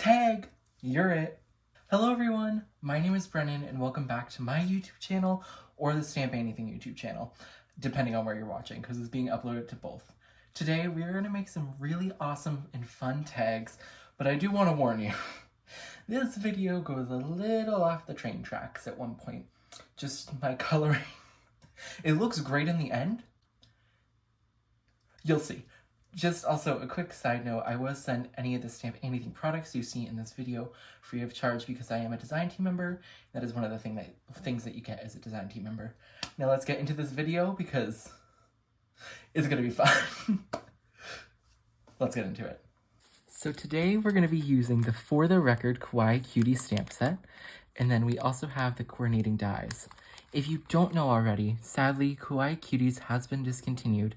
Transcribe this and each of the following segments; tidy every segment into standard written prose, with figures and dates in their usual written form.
Tag, you're it. Hello everyone, my name is Brennan and welcome back to my YouTube channel or the Stamp Anything YouTube channel, depending on where you're watching because it's being uploaded to both. Today we are going to make some really awesome and fun tags, but I do want to warn you, this video goes a little off the train tracks at one point. Just my coloring. It looks great in the end. You'll see. Just also a quick side note, I will send any of the Stamp Anything products you see in this video free of charge because I am a design team member. That is one of the things that you get as a design team member. Now let's get into this video because it's going to be fun. Let's get into it. So today we're going to be using the For the Record Kawaii Cuties stamp set, and then we also have the coordinating dies. If you don't know already, sadly Kawaii Cuties has been discontinued.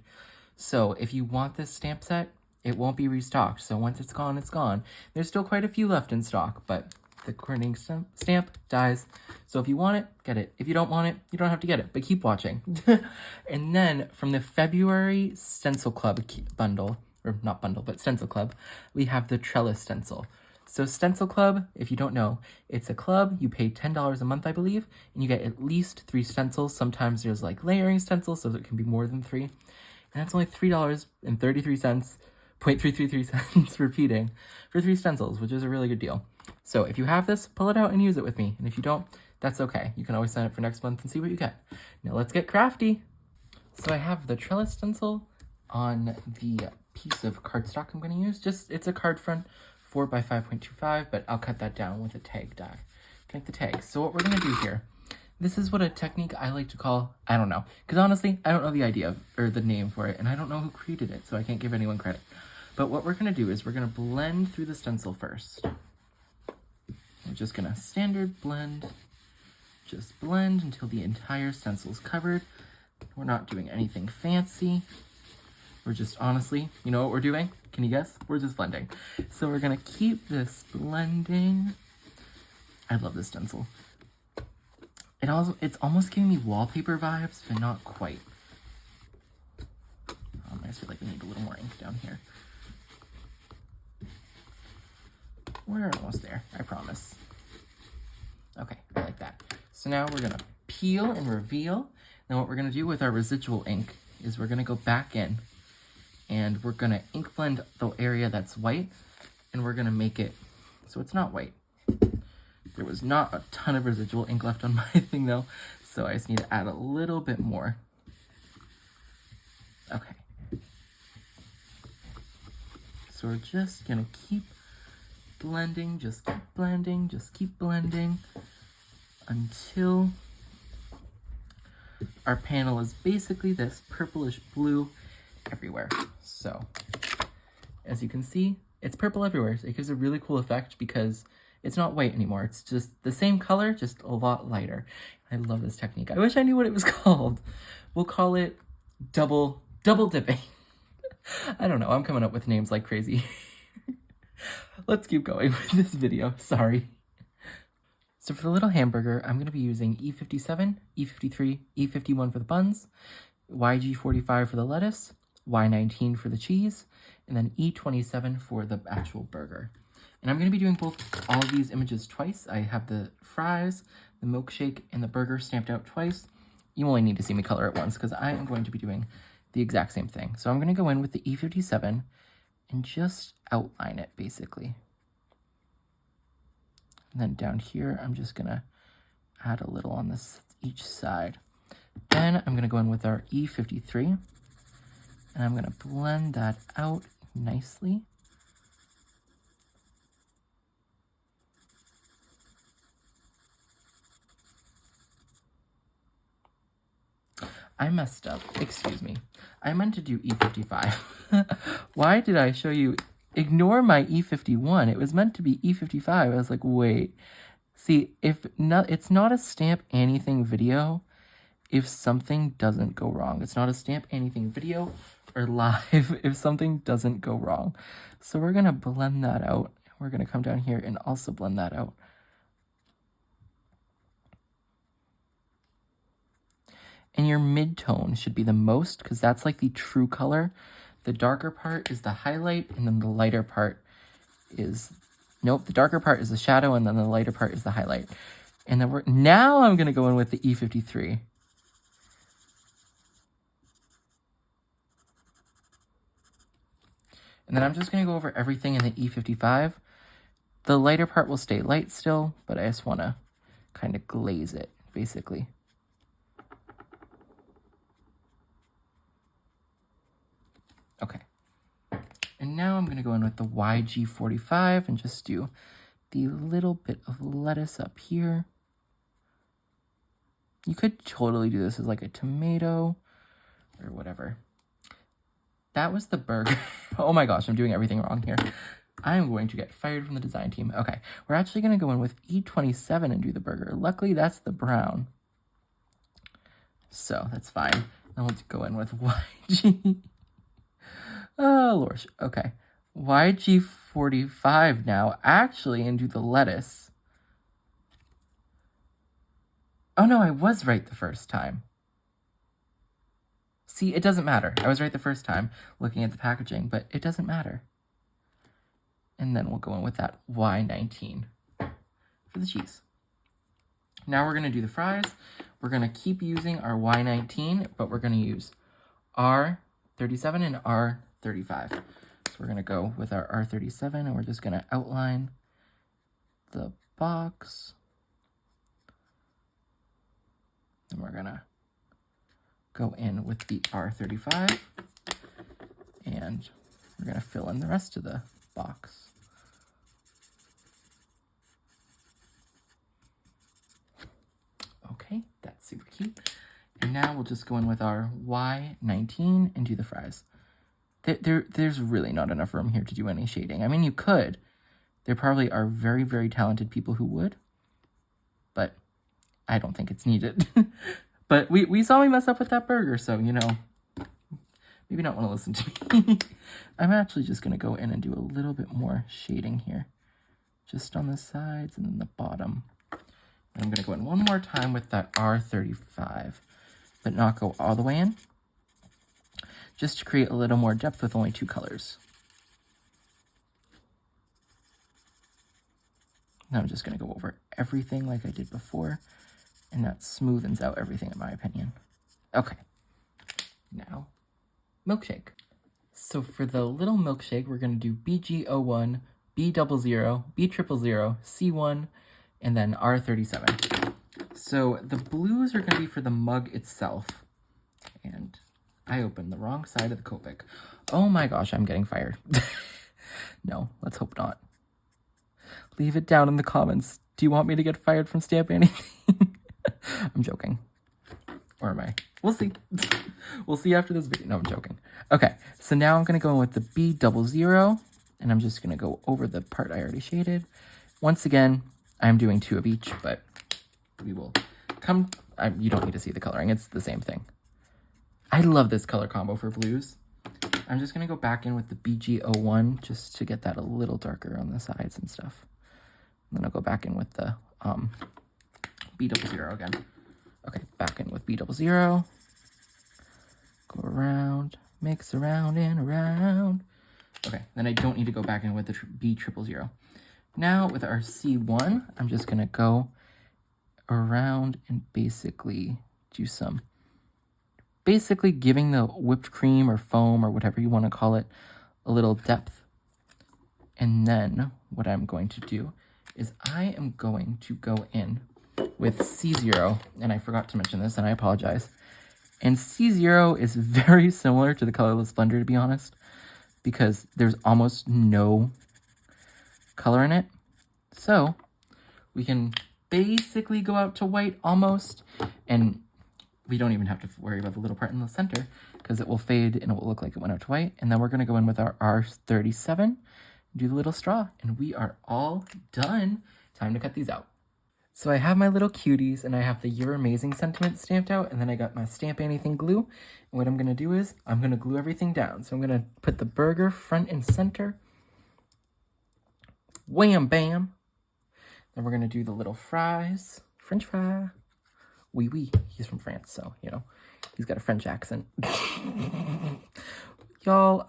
So if you want this stamp set, it won't be restocked. So once it's gone, it's gone. There's still quite a few left in stock, but the coordinating stamp dies. So if you want it, get it. If you don't want it, you don't have to get it, but keep watching. And then from the February Stencil Club bundle, or not bundle, but Stencil Club, we have the Trellis Stencil. So Stencil Club, if you don't know, it's a club. You pay $10 a month, I believe, and you get at least 3 stencils. Sometimes there's like layering stencils, so it can be more than 3. And that's only $3.33 repeating for 3 stencils, which is a really good deal. So if you have this, pull it out and use it with me. And if you don't, that's okay. You can always sign up for next month and see what you get. Now let's get crafty. So I have the Trellis stencil on the piece of cardstock I'm going to use. It's a card front 4 by 5.25, but I'll cut that down with a tag die. Connect the tag. So what we're going to do here, this is what a technique I like to call, I don't know, because honestly, I don't know the idea or the name for it, and I don't know who created it, so I can't give anyone credit. But what we're going to do is we're going to blend through the stencil first. We're just going to standard blend, just blend until the entire stencil is covered. We're not doing anything fancy. We're just honestly, you know what we're doing? Can you guess? We're just blending. So we're going to keep this blending. I love this stencil. It's almost giving me wallpaper vibes, but not quite. I just feel like we need a little more ink down here. We're almost there, I promise. Okay, I like that. So now we're gonna peel and reveal. Now what we're gonna do with our residual ink is we're gonna go back in and we're gonna ink blend the area that's white and we're gonna make it so it's not white. There was not a ton of residual ink left on my thing though, so I just need to add a little bit more. Okay. So we're just gonna keep blending, just keep blending, just keep blending until our panel is basically this purplish blue everywhere. So as you can see, it's purple everywhere. So it gives a really cool effect because it's not white anymore. It's just the same color, just a lot lighter. I love this technique. I wish I knew what it was called. We'll call it double dipping. I don't know. I'm coming up with names like crazy. Let's keep going with this video. Sorry. So for the little hamburger, I'm going to be using E57, E53, E51 for the buns, YG45 for the lettuce, Y19 for the cheese, and then E27 for the actual burger. And I'm going to be doing all of these images twice. I have the fries, the milkshake, and the burger stamped out twice. You only need to see me color it once because I am going to be doing the exact same thing. So I'm going to go in with the E57 and just outline it, basically. And then down here, I'm just going to add a little on each side. Then I'm going to go in with our E53, and I'm going to blend that out nicely. I messed up. Excuse me. I meant to do E55. Why did I show you? Ignore my E51. It was meant to be E55. I was like, wait. See, it's not a Stamp Anything video if something doesn't go wrong. It's not a Stamp Anything video or live if something doesn't go wrong. So we're going to blend that out. We're going to come down here and also blend that out. And your mid-tone should be the most, because that's like the true color. The darker part is the highlight, and then the lighter part is Nope, the darker part is the shadow, and then the lighter part is the highlight. And then now I'm going to go in with the E53. And then I'm just going to go over everything in the E55. The lighter part will stay light still, but I just want to kind of glaze it, basically. Okay. And now I'm going to go in with the YG45 and just do the little bit of lettuce up here. You could totally do this as like a tomato or whatever. That was the burger. Oh my gosh, I'm doing everything wrong here. I am going to get fired from the design team. Okay, we're actually going to go in with E27 and do the burger. Luckily, that's the brown. So that's fine. Now let's go in with YG. Oh, Lord. Okay. YG45 now, actually, and do the lettuce. Oh no, I was right the first time. See, it doesn't matter. I was right the first time looking at the packaging, but it doesn't matter. And then we'll go in with that Y19 for the cheese. Now we're going to do the fries. We're going to keep using our Y19, but we're going to use R37 and R35. So we're going to go with our R37, and we're just going to outline the box. And we're going to go in with the R35, and we're going to fill in the rest of the box. Okay, that's super cute. And now we'll just go in with our Y19 and do the fries. There's really not enough room here to do any shading. I mean, you could. There probably are very, very talented people who would, but I don't think it's needed. But we saw me mess up with that burger, so, you know, maybe not want to listen to me. I'm actually just going to go in and do a little bit more shading here. Just on the sides and then the bottom. And I'm going to go in one more time with that R35, but not go all the way in. Just to create a little more depth with only 2 colors. Now I'm just going to go over everything like I did before. And that smoothens out everything, in my opinion. Okay. Now, milkshake. So for the little milkshake, we're going to do BG01, B00, B000, C1, and then R37. So the blues are going to be for the mug itself. And I opened the wrong side of the Copic. Oh my gosh, I'm getting fired. No, let's hope not. Leave it down in the comments. Do you want me to get fired from Stamp Anything? I'm joking. Or am I? We'll see. We'll see after this video. No, I'm joking. Okay, so now I'm going to go in with the B00, and I'm just going to go over the part I already shaded. Once again, I'm doing 2 of each, but we will come... you don't need to see the coloring. It's the same thing. I love this color combo for blues. I'm just going to go back in with the BG01 just to get that a little darker on the sides and stuff. And then I'll go back in with the B00 again. Okay, back in with B00. Go around, mix around and around. Okay, then I don't need to go back in with the B000. Now with our C1, I'm just going to go around and basically do some... basically giving the whipped cream or foam or whatever you want to call it a little depth. And then what I'm going to do is I am going to go in with C0, and I forgot to mention this, and I apologize. And C0 is very similar to the Colorless Blender, to be honest, because there's almost no color in it. So we can basically go out to white almost, and we don't even have to worry about the little part in the center because it will fade and it will look like it went out to white. And then we're going to go in with our R37, do the little straw, and we are all done. Time to cut these out. So I have my little cuties, and I have the You're Amazing sentiment stamped out, and then I got my Stamp Anything glue. And what I'm going to do is I'm going to glue everything down. So I'm going to put the burger front and center. Wham, bam. Then we're going to do the little fries. French fry. Oui, oui. He's from France, so, you know, he's got a French accent. Y'all,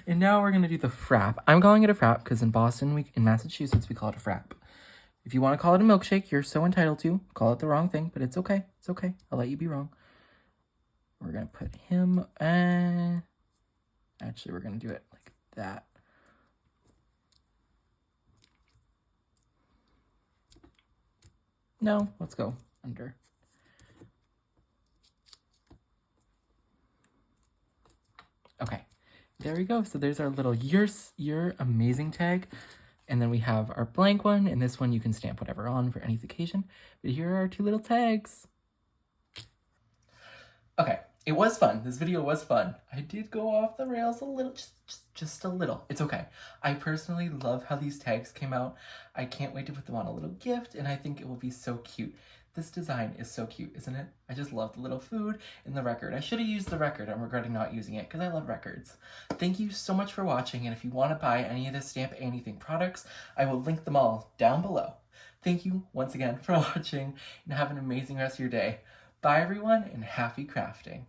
And now we're gonna do the frap. I'm calling it a frap because in Boston, in Massachusetts, we call it a frap. If you want to call it a milkshake, you're so entitled to. Call it the wrong thing, but it's okay. It's okay. I'll let you be wrong. We're gonna put him, actually, we're gonna do it like that. No, let's go under. Okay, there we go. So there's our little you're amazing tag. And then we have our blank one, and this one you can stamp whatever on for any occasion. But here are our 2 little tags. Okay, it was fun. This video was fun. I did go off the rails a little, just a little. It's okay. I personally love how these tags came out. I can't wait to put them on a little gift, and I think it will be so cute. This design is so cute, isn't it? I just love the little food and the record. I should have used the record. I'm regretting not using it because I love records. Thank you so much for watching, and if you want to buy any of the Stamp Anything products, I will link them all down below. Thank you once again for watching, and have an amazing rest of your day. Bye everyone, and happy crafting.